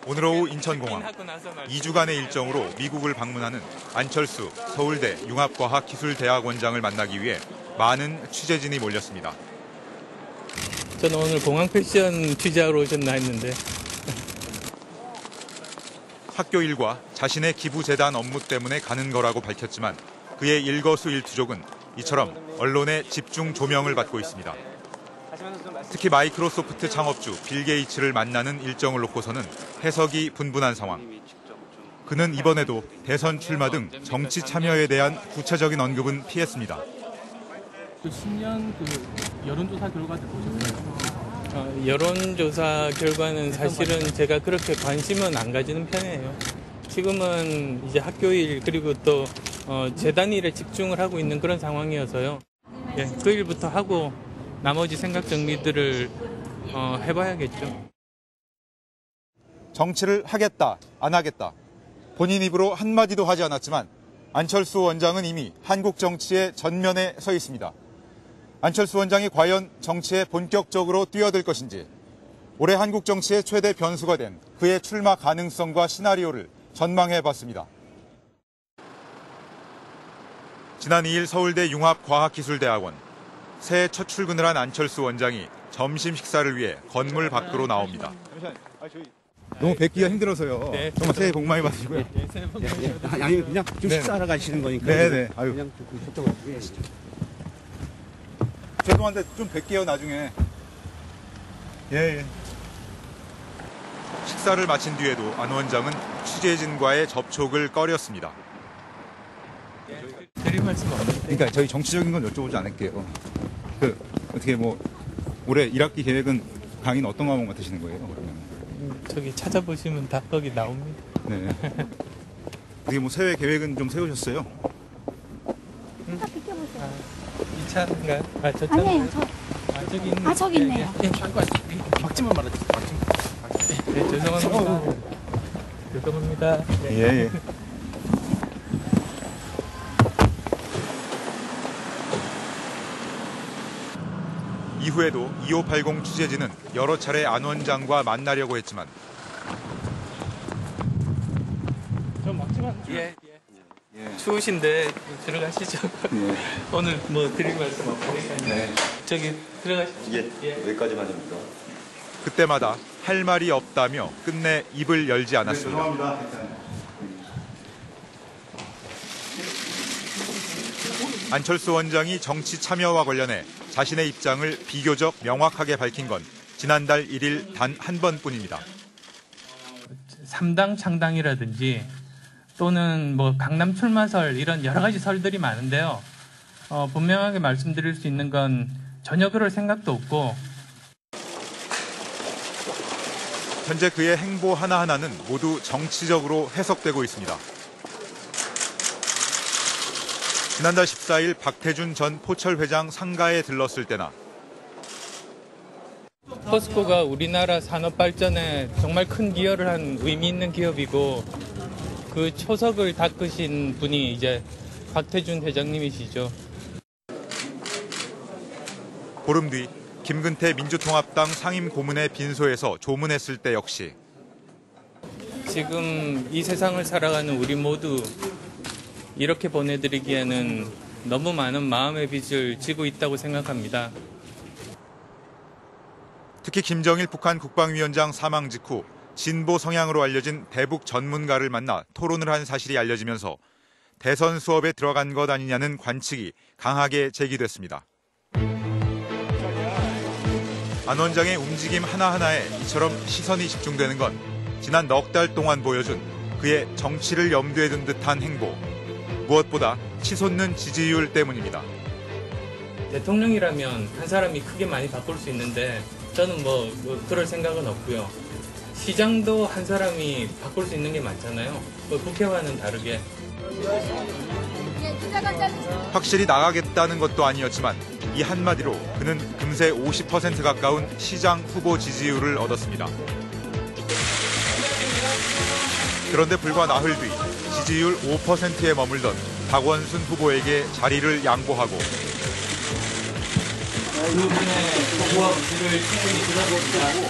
오늘 오후 인천공항 2주간의 일정으로 미국을 방문하는 안철수 서울대 융합과학기술대학원장을 만나기 위해 많은 취재진이 몰렸습니다. 저는 오늘 공항 패션 취재하러 오셨나 했는데. 학교 일과 자신의 기부재단 업무 때문에 가는 거라고 밝혔지만 그의 일거수일투족은 이처럼 언론의 집중 조명을 받고 있습니다. 특히 마이크로소프트 창업주 빌 게이츠를 만나는 일정을 놓고서는 해석이 분분한 상황. 그는 이번에도 대선 출마 등 정치 참여에 대한 구체적인 언급은 피했습니다. 그 10년 여론조사 결과들 보셨어요? 여론조사 결과는 사실은 제가 그렇게 관심은 안 가지는 편이에요. 지금은 이제 학교 일 그리고 또 재단 일에 집중을 하고 있는 그런 상황이어서요. 예, 그 일부터 하고 나머지 생각 정리들을 해봐야겠죠. 정치를 하겠다, 안 하겠다. 본인 입으로 한마디도 하지 않았지만 안철수 원장은 이미 한국 정치의 전면에 서 있습니다. 안철수 원장이 과연 정치에 본격적으로 뛰어들 것인지, 올해 한국 정치의 최대 변수가 된 그의 출마 가능성과 시나리오를 전망해봤습니다. 지난 2일 서울대 융합과학기술대학원. 새해 첫 출근을 한 안철수 원장이 점심 식사를 위해 건물 밖으로 나옵니다. 너무 뵙기가 힘들어서요. 네. 정말 새해 복 많이 받으시고요. 네, 새해 복 많이 받으세요. 아니 그냥 좀 식사하러 가시는 거니까. 네네. 아유. 그냥 저쪽으로 가시죠. 죄송한데 좀 뵐게요, 나중에. 예. 식사를 마친 뒤에도 안 원장은 취재진과의 접촉을 꺼렸습니다. 드릴 말씀 없는데. 그러니까 저희 정치적인 건 여쭤보지 않을게요. 어떻게 올해 1학기 계획은 강의는 어떤 과목 맡으시는 거예요? 그러면? 저기 찾아보시면 다 거기 나옵니다. 네. 어떻게 새해 계획은 좀 세우셨어요? 이 차인가요? 저쪽. 아니에요. 저기 있네. 저기 있네요. 막지만 말아주세요. 막지만. 네, 죄송합니다. 죄송합니다. 네. 예. 이후에도 2580 취재진은 여러 차례 안 원장과 만나려고 했지만 좀 막지만. 예. 추우신데 들어가시죠. 예. 오늘 드릴 말씀 없으니까요. 네. 저기 들어가시죠. 예. 여기까지만 합니다. 그때마다 할 말이 없다며 끝내 입을 열지 않았습니다. 죄송합니다. 안철수 원장이 정치 참여와 관련해 자신의 입장을 비교적 명확하게 밝힌 건 지난달 1일 단 한 번뿐입니다. 3당 창당이라든지 또는 강남 출마설 이런 여러 가지 설들이 많은데요. 분명하게 말씀드릴 수 있는 건 전혀 그럴 생각도 없고 현재 그의 행보 하나하나는 모두 정치적으로 해석되고 있습니다. 지난달 14일 박태준 전 포철 회장 상가에 들렀을 때나 포스코가 우리나라 산업 발전에 정말 큰 기여를 한 의미 있는 기업이고 그 초석을 닦으신 분이 이제 박태준 회장님이시죠. 보름 뒤 김근태 민주통합당 상임고문의 빈소에서 조문했을 때 역시 지금 이 세상을 살아가는 우리 모두 이렇게 보내드리기에는 너무 많은 마음의 빚을 지고 있다고 생각합니다. 특히 김정일 북한 국방위원장 사망 직후 진보 성향으로 알려진 대북 전문가를 만나 토론을 한 사실이 알려지면서 대선 수업에 들어간 것 아니냐는 관측이 강하게 제기됐습니다. 안 원장의 움직임 하나하나에 이처럼 시선이 집중되는 건 지난 넉 달 동안 보여준 그의 정치를 염두에 둔 듯한 행보. 무엇보다 치솟는 지지율 때문입니다. 대통령이라면 한 사람이 크게 많이 바꿀 수 있는데 저는 그럴 생각은 없고요. 시장도 한 사람이 바꿀 수 있는 게 많잖아요. 국회와는 다르게. 확실히 나가겠다는 것도 아니었지만 이 한마디로 그는 금세 50% 가까운 시장 후보 지지율을 얻었습니다. 그런데 불과 나흘 뒤 지지율 5%에 머물던 박원순 후보에게 자리를 양보하고 그분의 후보와 의지를 충분히 들어보고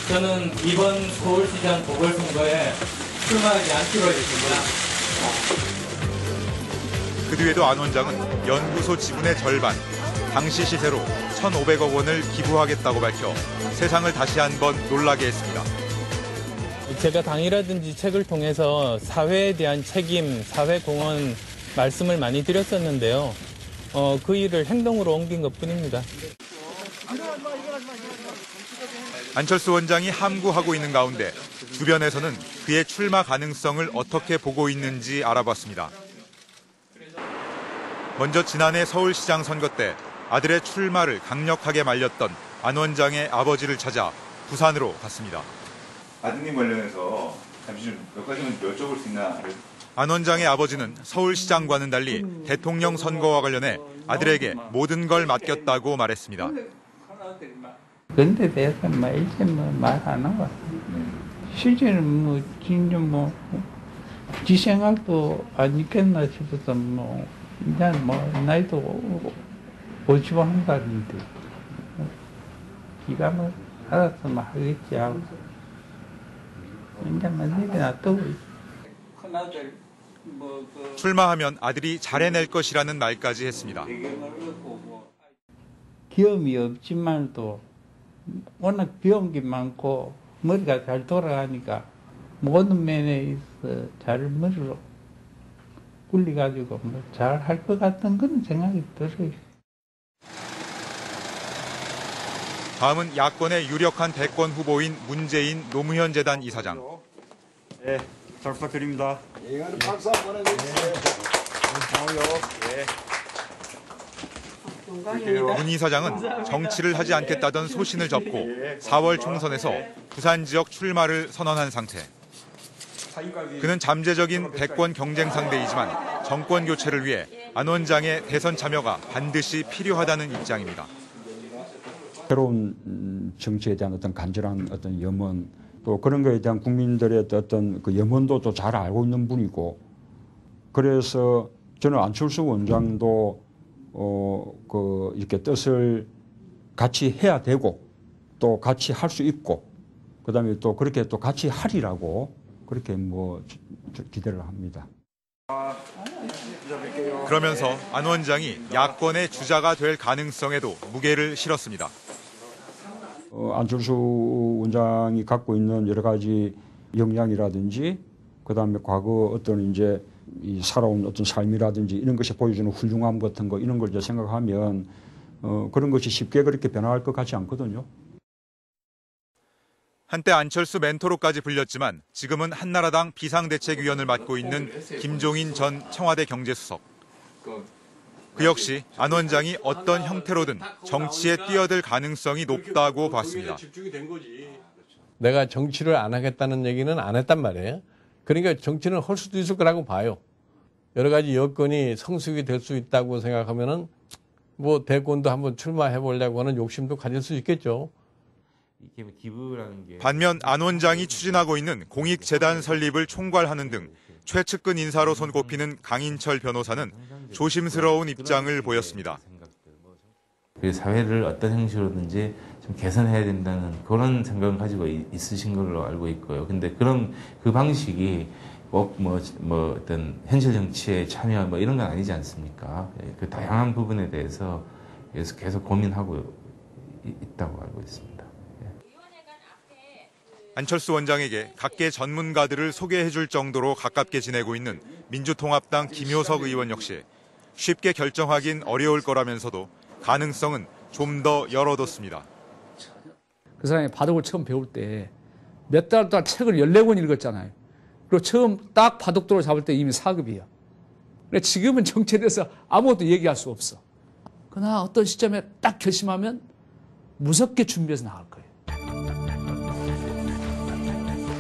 저는 이번 서울시장 보궐선거에 출마하지 않기로 했습니다. 그 뒤에도 안 원장은 연구소 지분의 절반, 당시 시세로 1,500억 원을 기부하겠다고 밝혀 세상을 다시 한번 놀라게 했습니다. 제가 당이라든지 책을 통해서 사회에 대한 책임, 사회 공헌 말씀을 많이 드렸었는데요. 그 일을 행동으로 옮긴 것뿐입니다. 안철수 원장이 함구하고 있는 가운데 주변에서는 그의 출마 가능성을 어떻게 보고 있는지 알아봤습니다. 먼저 지난해 서울시장 선거 때 아들의 출마를 강력하게 말렸던 안 원장의 아버지를 찾아 부산으로 갔습니다. 아드님 관련해서 잠시 좀 몇 가지만 여쭤볼 수 있나? 안 원장의 아버지는 서울시장과는 달리 대통령 선거와 관련해 아들에게 모든 걸 맡겼다고 말했습니다. 근데 대해서 일체 말 안 하고 실제는 진짜 지 생각도 안 있겠나 싶어서 이제 나이도 51살인데 기가 알아서 하겠지 하고 이제 내게 놔두고 출마하면 아들이 잘해낼 것이라는 말까지 했습니다. 기염이 없지만도 워낙 배운 게 많고 머리가 잘 돌아가니까 모든 면에 있어 잘 머리로 굴려가지고 잘 할 것 같은 그런 생각이 들어요. 다음은 야권의 유력한 대권 후보인 문재인 노무현 재단 이사장. 네, 잘 부탁드립니다. 이거는 박수 한번 해주세요. 문 이사장은 정치를 하지 않겠다던 소신을 접고 4월 총선에서 부산 지역 출마를 선언한 상태. 그는 잠재적인 대권 경쟁 상대이지만 정권 교체를 위해 안 원장의 대선 참여가 반드시 필요하다는 입장입니다. 새로운 정치에 대한 어떤 간절한 어떤 염원, 또 그런 거에 대한 국민들의 어떤 그 염원도 또 잘 알고 있는 분이고, 그래서 저는 안철수 원장도 이렇게 뜻을 같이 해야 되고 또 같이 할 수 있고, 그다음에 또 그렇게 또 같이 하리라고 그렇게 기대를 합니다. 그러면서 안 원장이 야권의 주자가 될 가능성에도 무게를 실었습니다. 안철수 원장이 갖고 있는 여러 가지 역량이라든지, 그다음에 과거 어떤 이제 이 살아온 어떤 삶이라든지 이런 것이 보여주는 훌륭함 같은 거, 이런 걸 이제 생각하면 그런 것이 쉽게 그렇게 변화할 것 같지 않거든요. 한때 안철수 멘토로까지 불렸지만 지금은 한나라당 비상대책위원을 맡고 있는 김종인 전 청와대 경제수석. 그 역시 안 원장이 어떤 형태로든 정치에 뛰어들 가능성이 높다고 봤습니다. 내가 정치를 안 하겠다는 얘기는 안 했단 말이에요. 그러니까 정치는 할 수도 있을 거라고 봐요. 여러 가지 여건이 성숙이 될 수 있다고 생각하면은 대권도 한번 출마해 보려고 하는 욕심도 가질 수 있겠죠. 반면 안 원장이 추진하고 있는 공익재단 설립을 총괄하는 등 최측근 인사로 손꼽히는 강인철 변호사는 조심스러운 입장을 보였습니다. 그 사회를 어떤 형식으로든지 좀 개선해야 된다는 그런 생각을 가지고 있으신 걸로 알고 있고요. 근데 그럼 그 방식이 꼭 어떤 현실 정치에 참여 이런 건 아니지 않습니까? 그 다양한 부분에 대해서 계속 고민하고 있다고 알고 있습니다. 안철수 원장에게 각계 전문가들을 소개해줄 정도로 가깝게 지내고 있는 민주통합당 김효석 의원 역시 쉽게 결정하긴 어려울 거라면서도 가능성은 좀 더 열어뒀습니다. 그 사람이 바둑을 처음 배울 때 몇 달 동안 책을 14권 읽었잖아요. 그리고 처음 딱 바둑돌을 잡을 때 이미 4급이야. 근데 지금은 정치에 대해서 아무것도 얘기할 수 없어. 그러나 어떤 시점에 딱 결심하면 무섭게 준비해서 나갈 거예요.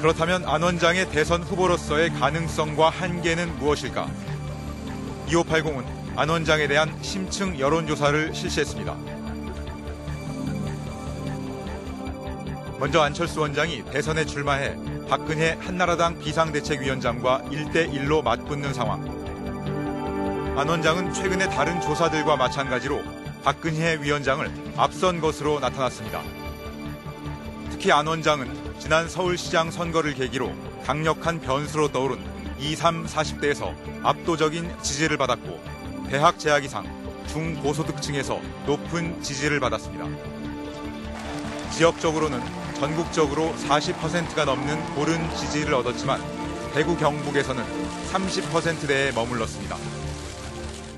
그렇다면 안 원장의 대선 후보로서의 가능성과 한계는 무엇일까? 2580은 안 원장에 대한 심층 여론조사를 실시했습니다. 먼저 안철수 원장이 대선에 출마해 박근혜 한나라당 비상대책위원장과 1대1로 맞붙는 상황. 안 원장은 최근의 다른 조사들과 마찬가지로 박근혜 위원장을 앞선 것으로 나타났습니다. 특히 특히 안 원장은 지난 서울시장 선거를 계기로 강력한 변수로 떠오른 20, 30, 40대에서 압도적인 지지를 받았고 대학 재학 이상 중고소득층에서 높은 지지를 받았습니다. 지역적으로는 전국적으로 40%가 넘는 고른 지지를 얻었지만 대구 경북에서는 30%대에 머물렀습니다.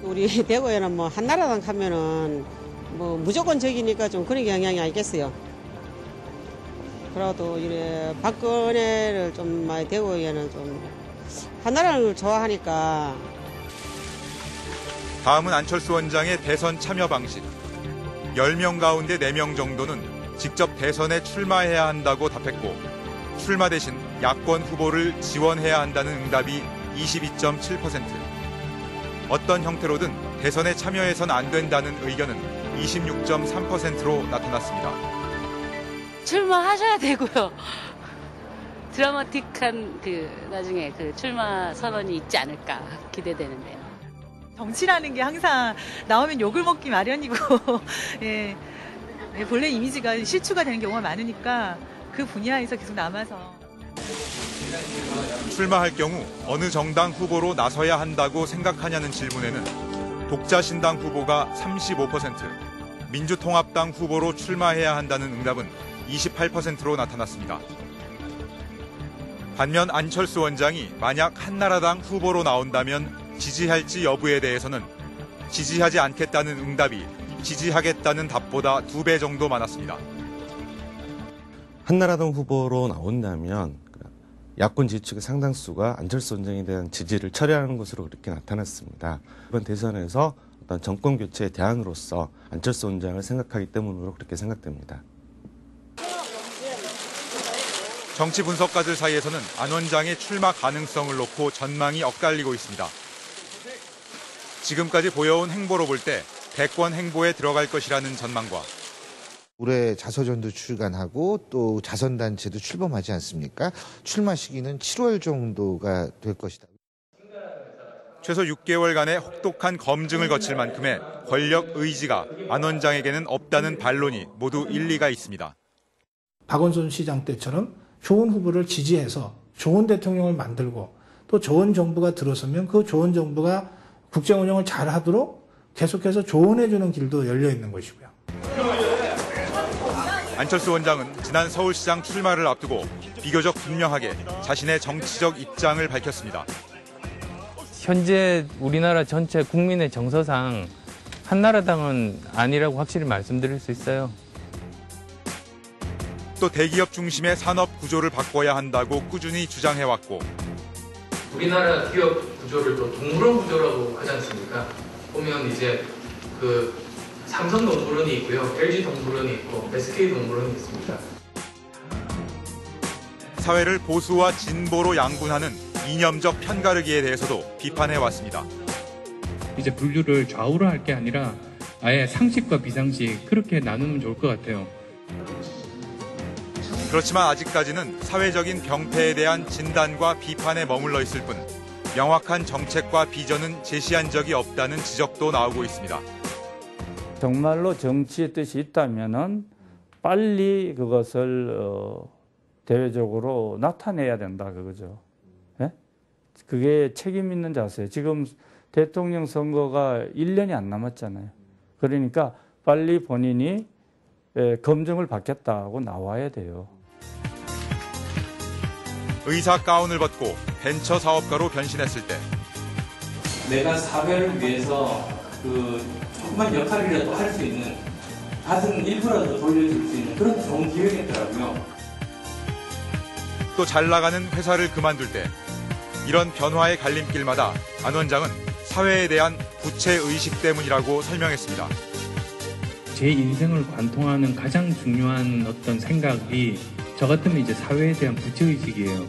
우리 대구에는 뭐 한나라당 가면은 뭐 무조건 적이니까 좀 그런 경향이 아니겠어요. 그래도 이래 박근혜를 좀 많이 대구에는 좀 한나라를 좋아하니까. 다음은 안철수 원장의 대선 참여 방식. 10명 가운데 4명 정도는 직접 대선에 출마해야 한다고 답했고 출마 대신 야권 후보를 지원해야 한다는 응답이 22.7%. 어떤 형태로든 대선에 참여해선 안 된다는 의견은 26.3%로 나타났습니다. 출마하셔야 되고요. 드라마틱한 나중에 출마 선언이 있지 않을까 기대되는데요. 정치라는 게 항상 나오면 욕을 먹기 마련이고 예, 본래 이미지가 실추가 되는 경우가 많으니까 그 분야에서 계속 남아서. 출마할 경우 어느 정당 후보로 나서야 한다고 생각하냐는 질문에는 독자신당 후보가 35%, 민주통합당 후보로 출마해야 한다는 응답은 28%로 나타났습니다. 반면 안철수 원장이 만약 한나라당 후보로 나온다면 지지할지 여부에 대해서는 지지하지 않겠다는 응답이 지지하겠다는 답보다 2배 정도 많았습니다. 한나라당 후보로 나온다면 야권 지지층의 상당수가 안철수 원장에 대한 지지를 철회하는 것으로 그렇게 나타났습니다. 이번 대선에서 어떤 정권 교체의 대안으로서 안철수 원장을 생각하기 때문으로 그렇게 생각됩니다. 정치 분석가들 사이에서는 안 원장의 출마 가능성을 놓고 전망이 엇갈리고 있습니다. 지금까지 보여온 행보로 볼 때 대권 행보에 들어갈 것이라는 전망과 올해 자서전도 출간하고 또 자선단체도 출범하지 않습니까? 출마 시기는 7월 정도가 될 것이다. 최소 6개월간의 혹독한 검증을 거칠 만큼의 권력 의지가 안 원장에게는 없다는 반론이 모두 일리가 있습니다. 박원순 시장 때처럼 좋은 후보를 지지해서 좋은 대통령을 만들고 또 좋은 정부가 들어서면 그 좋은 정부가 국정 운영을 잘 하도록 계속해서 조언해주는 길도 열려 있는 것이고요. 안철수 원장은 지난 서울시장 출마를 앞두고 비교적 분명하게 자신의 정치적 입장을 밝혔습니다. 현재 우리나라 전체 국민의 정서상 한나라당은 아니라고 확실히 말씀드릴 수 있어요. 또 대기업 중심의 산업 구조를 바꿔야 한다고 꾸준히 주장해왔고 우리나라 기업 구조를 또 동물원 구조라고 하지 않습니까? 보면 이제 삼성 동물원이 있고요, LG 동물원이 있고, SK 동물원이 있습니다. 사회를 보수와 진보로 양분하는 이념적 편가르기에 대해서도 비판해왔습니다. 이제 분류를 좌우로 할 게 아니라 아예 상식과 비상식 그렇게 나누면 좋을 것 같아요. 그렇지만 아직까지는 사회적인 병폐에 대한 진단과 비판에 머물러 있을 뿐 명확한 정책과 비전은 제시한 적이 없다는 지적도 나오고 있습니다. 정말로 정치의 뜻이 있다면은 빨리 그것을 대외적으로 나타내야 된다 그거죠. 예? 그게 책임 있는 자세. 지금 대통령 선거가 1년이 안 남았잖아요. 그러니까 빨리 본인이 검증을 받겠다고 나와야 돼요. 의사 가운을 벗고 벤처 사업가로 변신했을 때 내가 사회를 위해서 조그만 역할이라도 할 수 있는, 밭은 일부라도 돌려줄 수 있는 그런 좋은 기회겠더라고요. 또 잘 나가는 회사를 그만둘 때 이런 변화의 갈림길마다 안 원장은 사회에 대한 부채의식 때문이라고 설명했습니다. 제 인생을 관통하는 가장 중요한 어떤 생각이 저 같으면 이제 사회에 대한 부채의식이에요.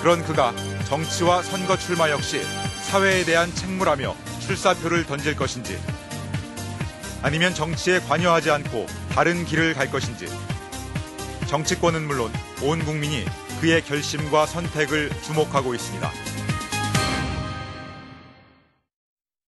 그런 그가 정치와 선거 출마 역시 사회에 대한 책무라며 출사표를 던질 것인지 아니면 정치에 관여하지 않고 다른 길을 갈 것인지 정치권은 물론 온 국민이 그의 결심과 선택을 주목하고 있습니다.